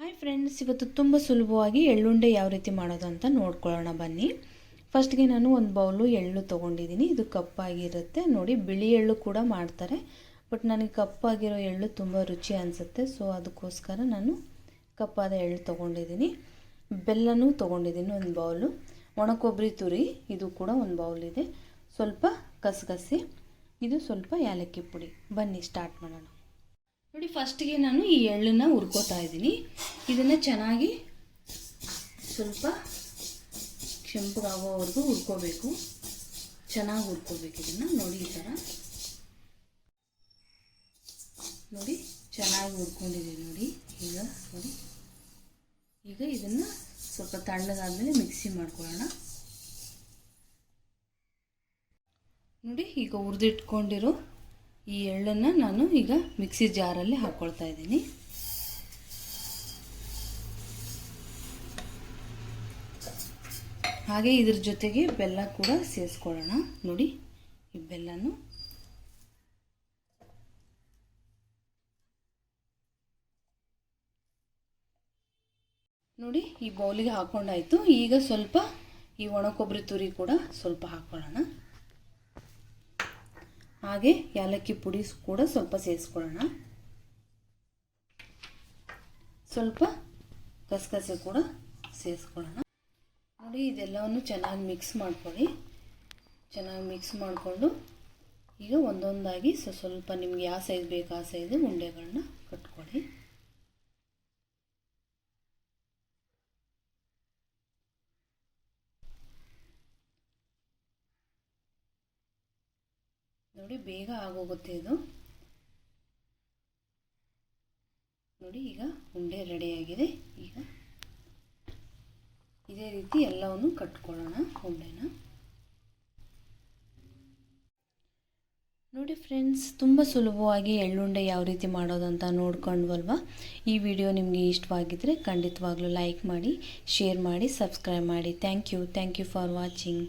Hi friends, ಇವತ್ತು ತುಂಬ ಸುಲಭವಾಗಿ ಎಳ್ಳುಂಡೆ ಯಾವ ರೀತಿ ಮಾಡೋದು ಅಂತ ನೋಡ್ಕೊಳ್ಳೋಣ ಬನ್ನಿ. ಫಸ್ಟ್ಗೆ ನಾನು ಒಂದು ಬೌಲು ಎಳ್ಳು ತೊಗೊಂಡಿದ್ದೀನಿ. ಇದು ಕಪ್ಪಾಗಿರುತ್ತೆ ನೋಡಿ. ಬಿಳಿ ಎಳ್ಳು ಕೂಡ ಮಾಡ್ತಾರೆ, ಬಟ್ ನನಗೆ ಕಪ್ಪಾಗಿರೋ ಎಳ್ಳು ತುಂಬ ರುಚಿ ಅನಿಸುತ್ತೆ. ಸೊ ಅದಕ್ಕೋಸ್ಕರ ನಾನು ಕಪ್ಪಾದ ಎಳ್ಳು ತೊಗೊಂಡಿದ್ದೀನಿ. ಬೆಲ್ಲನೂ ತೊಗೊಂಡಿದ್ದೀನಿ ಒಂದು ಬೌಲು. ಒಣ ಕೊಬ್ಬರಿ ತುರಿ ಇದು ಕೂಡ ಒಂದು ಬೌಲ್ ಇದೆ. ಸ್ವಲ್ಪ ಕಸಗಸೆ, ಇದು ಸ್ವಲ್ಪ ಏಲಕ್ಕಿ ಪುಡಿ. ಬನ್ನಿ ಸ್ಟಾರ್ಟ್ ಮಾಡೋಣ. ನೋಡಿ, ಫಸ್ಟಿಗೆ ನಾನು ಈ ಎಳ್ಳನ್ನು ಹುರ್ಕೋತಾ ಇದ್ದೀನಿ. ಇದನ್ನು ಚೆನ್ನಾಗಿ ಸ್ವಲ್ಪ ಕೆಂಪಗಾಗೋವರೆಗೂ ಹುರ್ಕೋಬೇಕು. ಚೆನ್ನಾಗಿ ಹುರ್ಕೋಬೇಕು ಇದನ್ನು. ನೋಡಿ, ಈ ಥರ ನೋಡಿ ಚೆನ್ನಾಗಿ ಹುರ್ಕೊಂಡಿದ್ದೀವಿ ನೋಡಿ. ಈಗ ಇದನ್ನು ಸ್ವಲ್ಪ ತಣ್ಣಗಾದ್ಮೇಲೆ ಮಿಕ್ಸಿ ಮಾಡ್ಕೊಳ್ಳೋಣ. ನೋಡಿ, ಈಗ ಹುರಿದಿಟ್ಕೊಂಡಿರೋ ಈ ಎಳ್ಳನ್ನು ನಾನು ಈಗ ಮಿಕ್ಸಿ ಜಾರಲ್ಲಿ ಹಾಕ್ಕೊಳ್ತಾ ಇದ್ದೀನಿ. ಹಾಗೆ ಇದ್ರ ಜೊತೆಗೆ ಬೆಲ್ಲ ಕೂಡ ಸೇರಿಸ್ಕೊಳ್ಳೋಣ. ನೋಡಿ, ಈ ಬೆಲ್ಲನು ನೋಡಿ ಈ ಬೌಲಿಗೆ ಹಾಕ್ಕೊಂಡಾಯಿತು. ಈಗ ಸ್ವಲ್ಪ ಈ ಒಣ ಕೊಬ್ಬರಿ ತುರಿ ಕೂಡ ಸ್ವಲ್ಪ ಹಾಕ್ಕೊಳ್ಳೋಣ. ಹಾಗೆ ಏಲಕ್ಕಿ ಪುಡಿ ಕೂಡ ಸ್ವಲ್ಪ ಸೇರಿಸ್ಕೊಳ್ಳೋಣ. ಸ್ವಲ್ಪ ಕಸಗಸೆ ಕೂಡ ಸೇರಿಸ್ಕೊಳ್ಳೋಣ. ನೋಡಿ, ಇದೆಲ್ಲವನ್ನು ಚೆನ್ನಾಗಿ ಮಿಕ್ಸ್ ಮಾಡ್ಕೊಳ್ಳಿ. ಚೆನ್ನಾಗಿ ಮಿಕ್ಸ್ ಮಾಡಿಕೊಂಡು ಈಗ ಒಂದೊಂದಾಗಿ ಸ್ವಲ್ಪ ನಿಮ್ಗೆ ಯಾವ ಸೈಜ್ ಬೇಕು ಆ ಸೈಜ್ ಉಂಡೆಗಳನ್ನ ಕಟ್ಕೊಳ್ಳಿ. ನೋಡಿ, ಬೇಗ ಆಗೋಗುತ್ತೆ ಇದು. ನೋಡಿ, ಈಗ ಉಂಡೆ ರೆಡಿಯಾಗಿದೆ. ಈಗ ಇದೇ ರೀತಿ ಎಲ್ಲವನ್ನು ಕಟ್ಕೊಳ್ಳೋಣ ಉಂಡೆನ. ನೋಡಿ ಫ್ರೆಂಡ್ಸ್, ತುಂಬ ಸುಲಭವಾಗಿ ಎಳ್ಳುಂಡೆ ಯಾವ ರೀತಿ ಮಾಡೋದಂತ ನೋಡ್ಕೊಂಡ್ವಲ್ವಾ. ಈ ವಿಡಿಯೋ ನಿಮಗೆ ಇಷ್ಟವಾಗಿದ್ದರೆ ಖಂಡಿತವಾಗ್ಲೂ ಲೈಕ್ ಮಾಡಿ, ಶೇರ್ ಮಾಡಿ, ಸಬ್ಸ್ಕ್ರೈಬ್ ಮಾಡಿ. Thank you for watching.